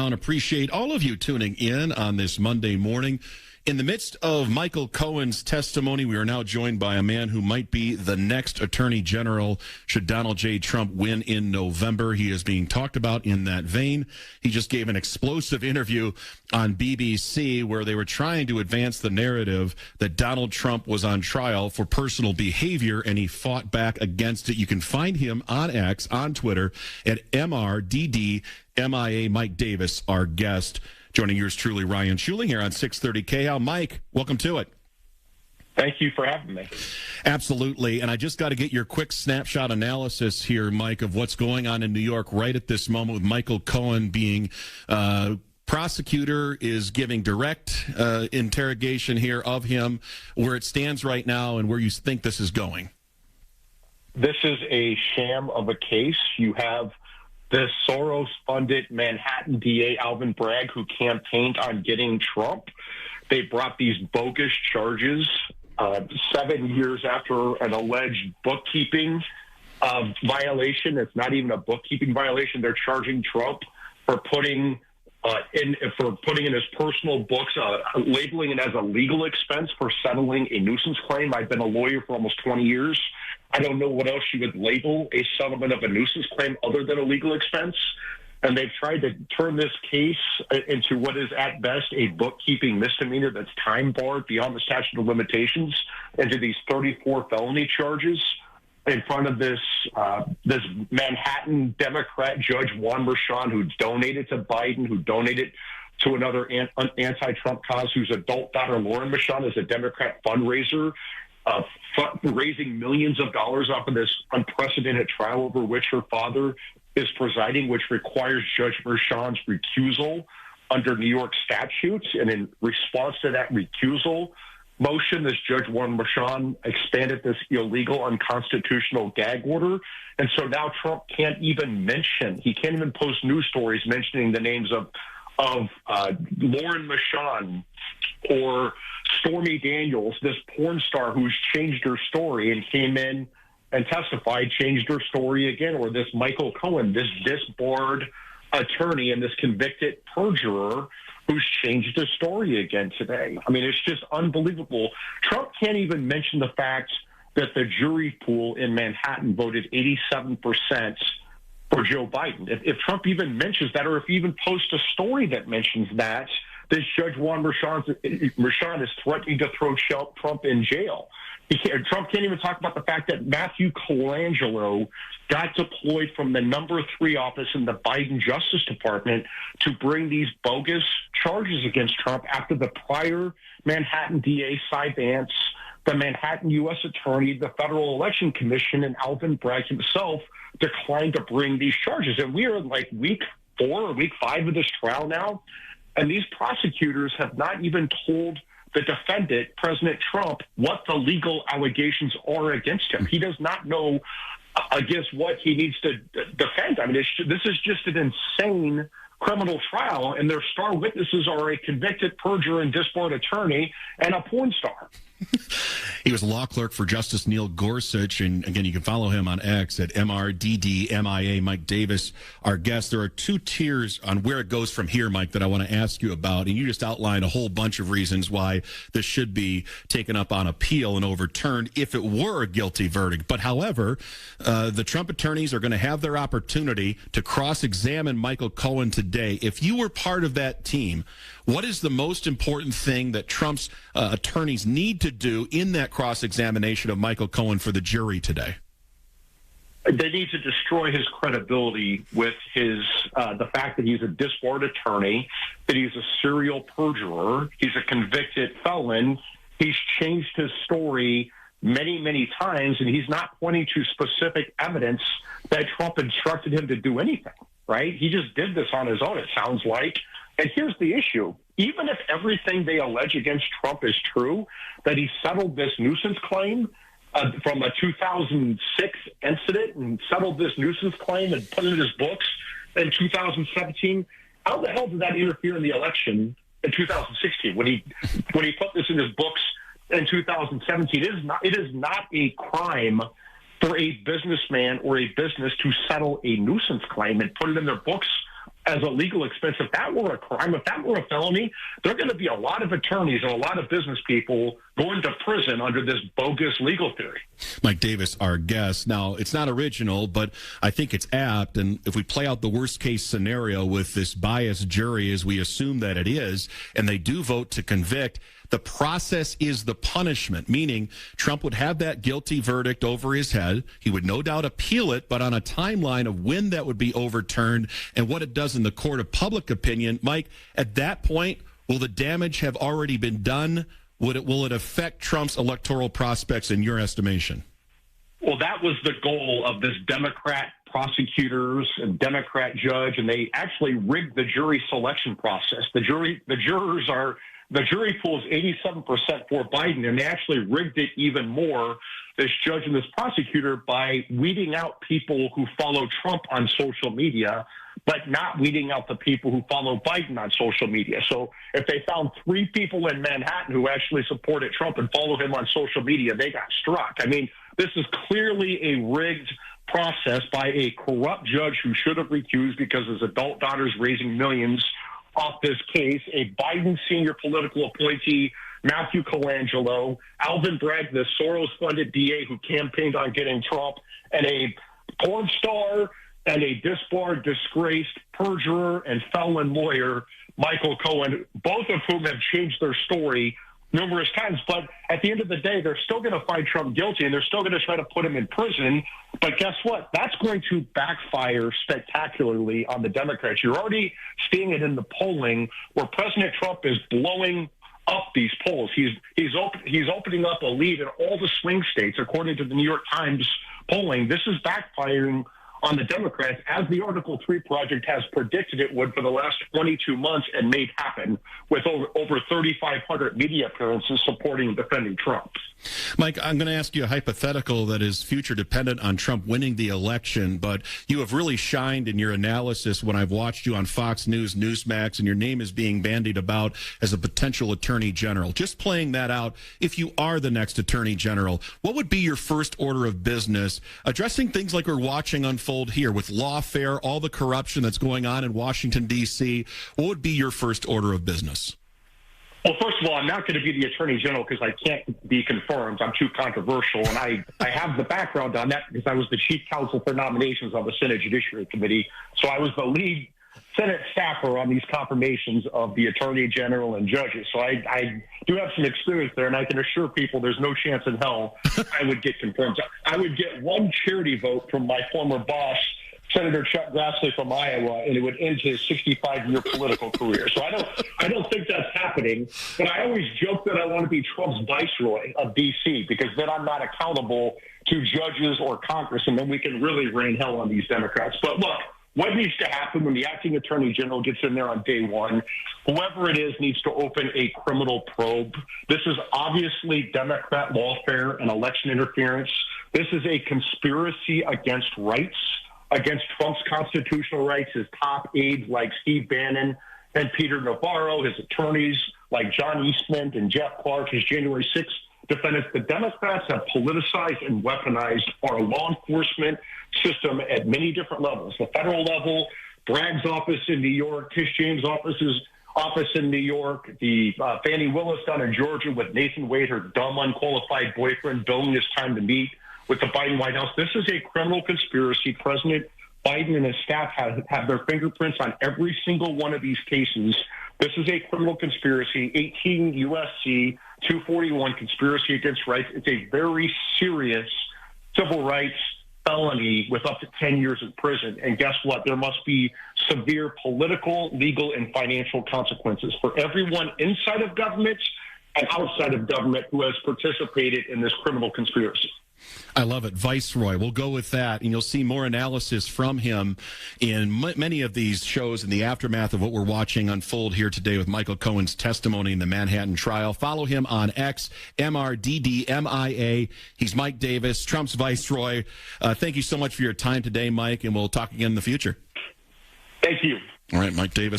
down. Appreciate all of you tuning in on this Monday morning. In the midst of Michael Cohen's testimony, we are now joined by a man who might be the next Attorney General should Donald J. Trump win in November. He is being talked about in that vein. He just gave an explosive interview on BBC where they were trying to advance the narrative that Donald Trump was on trial for personal behavior, and he fought back against it. You can find him on X, on Twitter, at MRDDMIA. Mike Davis, our guest. Joining yours truly, Ryan Schuiling, here on 630 KL. Mike, welcome to it. Thank you for having me. Absolutely. And I just got to get your quick snapshot analysis here, Mike, of what's going on in New York right at this moment with Michael Cohen being prosecutor is giving direct interrogation here of him, where it stands right now and where you think this is going. This is a sham of a case. You have this Soros-funded Manhattan DA, Alvin Bragg, who campaigned on getting Trump. They brought these bogus charges 7 years after an alleged bookkeeping violation. It's not even a bookkeeping violation. They're charging Trump for putting in his personal books, labeling it as a legal expense for settling a nuisance claim. I've been a lawyer for almost 20 years. I don't know what else you would label a settlement of a nuisance claim other than a legal expense. And they've tried to turn this case into what is at best a bookkeeping misdemeanor that's time barred beyond the statute of limitations into these 34 felony charges in front of this Manhattan Democrat Judge Juan Merchan, who donated to Biden, who donated to another anti-Trump cause, whose adult daughter, Lauren Merchan, is a Democrat fundraiser, raising millions of dollars off of this unprecedented trial over which her father is presiding, which requires Judge Merchan's recusal under New York statutes. And in response to that recusal motion, this Judge Juan Merchan expanded this illegal, unconstitutional gag order. And so now Trump can't even post news stories mentioning the names of Lauren Merchan or Stormy Daniels, this porn star who's changed her story and came in and testified, changed her story again, or this Michael Cohen, this disbarred attorney and this convicted perjurer who's changed his story again today. I mean, it's just unbelievable. Trump can't even mention the fact that the jury pool in Manhattan voted 87% for Joe Biden. If Trump even mentions that, or if he even posts a story that mentions that, this Judge Juan Merchan is threatening to throw Trump in jail. Trump can't even talk about the fact that Matthew Colangelo got deployed from the number 3 office in the Biden Justice Department to bring these bogus charges against Trump after the prior Manhattan DA, Cy Vance, the Manhattan U.S. Attorney, the Federal Election Commission, and Alvin Bragg himself declined to bring these charges. And we are in like week 4 or week 5 of this trial now, and these prosecutors have not even told the defendant, President Trump, what the legal allegations are against him. He does not know against what he needs to defend. I mean, this is just an insane criminal trial, and their star witnesses are a convicted perjurer and disbarred attorney and a porn star. He was a law clerk for Justice Neil Gorsuch, and again, you can follow him on X at MRDDMIA. Mike Davis, our guest. There are 2 tiers on where it goes from here, Mike, that I want to ask you about, and you just outlined a whole bunch of reasons why this should be taken up on appeal and overturned if it were a guilty verdict. But however, the Trump attorneys are going to have their opportunity to cross-examine Michael Cohen today. If you were part of that team, what is the most important thing that Trump's attorneys need to do in that cross-examination of Michael Cohen for the jury today? They need to destroy his credibility with the fact that he's a disbarred attorney, that he's a serial perjurer, he's a convicted felon. He's changed his story many, many times, and he's not pointing to specific evidence that Trump instructed him to do anything, right? He just did this on his own, it sounds like. And here's the issue. Even if everything they allege against Trump is true, that he settled this nuisance claim from a 2006 incident and settled this nuisance claim and put it in his books in 2017, how the hell did that interfere in the election in 2016 when he put this in his books in 2017? It is not a crime for a businessman or a business to settle a nuisance claim and put it in their books as a legal expense. If that were a crime, if that were a felony, there are going to be a lot of attorneys and a lot of business people going to prison under this bogus legal theory. Mike Davis, our guest. Now, it's not original, but I think it's apt. And if we play out the worst case scenario with this biased jury, as we assume that it is, and they do vote to convict, the process is the punishment, meaning Trump would have that guilty verdict over his head. He would no doubt appeal it, but on a timeline of when that would be overturned and what it does in the court of public opinion, Mike, at that point, will the damage have already been done? Will it affect Trump's electoral prospects in your estimation? Well, that was the goal of this Democrat prosecutors and Democrat judge, and they actually rigged the jury selection process. The jury pool is 87% for Biden, and they actually rigged it even more, this judge and this prosecutor, by weeding out people who follow Trump on social media, but not weeding out the people who follow Biden on social media. So if they found 3 people in Manhattan who actually supported Trump and follow him on social media, they got struck. I mean, this is clearly a rigged process by a corrupt judge who should have recused because his adult daughter's raising millions off this case. A Biden senior political appointee, Matthew Colangelo, Alvin Bragg, the Soros-funded DA who campaigned on getting Trump, and a porn star and a disbarred, disgraced perjurer and felon lawyer, Michael Cohen, both of whom have changed their story numerous times. But at the end of the day, they're still going to find Trump guilty, and they're still going to try to put him in prison. But guess what? That's going to backfire spectacularly on the Democrats. You're already seeing it in the polling where President Trump is blowing up these polls. He's opening up a lead in all the swing states, according to the New York Times polling. This is backfiring on the Democrats, as the Article 3 project has predicted it would for the last 22 months and made happen, with over 3,500 media appearances supporting and defending Trump. Mike, I'm going to ask you a hypothetical that is future dependent on Trump winning the election, but you have really shined in your analysis when I've watched you on Fox News, Newsmax, and your name is being bandied about as a potential attorney general. Just playing that out, if you are the next attorney general, what would be your first order of business addressing things like we're watching unfold here with lawfare, all the corruption that's going on in Washington, D.C.? What would be your first order of business? Well, first of all, I'm not going to be the attorney general because I can't be confirmed. I'm too controversial, and I have the background on that because I was the chief counsel for nominations on the Senate Judiciary Committee. So I was the lead Senate staffer on these confirmations of the attorney general and judges. So I do have some experience there, and I can assure people there's no chance in hell I would get confirmed. I would get one charity vote from my former boss, Senator Chuck Grassley from Iowa, and it would end his 65-year political career. So I don't think that's happening. But I always joke that I want to be Trump's viceroy of D.C. because then I'm not accountable to judges or Congress, and then we can really rain hell on these Democrats. But look, what needs to happen when the acting attorney general gets in there on day one? Whoever it is needs to open a criminal probe. This is obviously Democrat lawfare and election interference. This is a conspiracy against rights, against Trump's constitutional rights. His top aides like Steve Bannon and Peter Navarro, his attorneys like John Eastman and Jeff Clark, his January 6th defendants. The Democrats have politicized and weaponized our law enforcement system at many different levels. The federal level, Bragg's office in New York, Tish James' office in New York, the Fannie Willis down in Georgia with Nathan Wade, her dumb, unqualified boyfriend, billing his time to meet with the Biden White House. This is a criminal conspiracy. President Biden and his staff have their fingerprints on every single one of these cases. This is a criminal conspiracy, 18 U.S.C. 241, conspiracy against rights. It's a very serious civil rights felony with up to 10 years in prison. And guess what? There must be severe political, legal, and financial consequences for everyone inside of government and outside of government who has participated in this criminal conspiracy. I love it. Viceroy. We'll go with that, and you'll see more analysis from him in many of these shows in the aftermath of what we're watching unfold here today with Michael Cohen's testimony in the Manhattan trial. Follow him on X, MRDDMIA. He's Mike Davis, Trump's Viceroy. Thank you so much for your time today, Mike, and we'll talk again in the future. Thank you. All right, Mike Davis.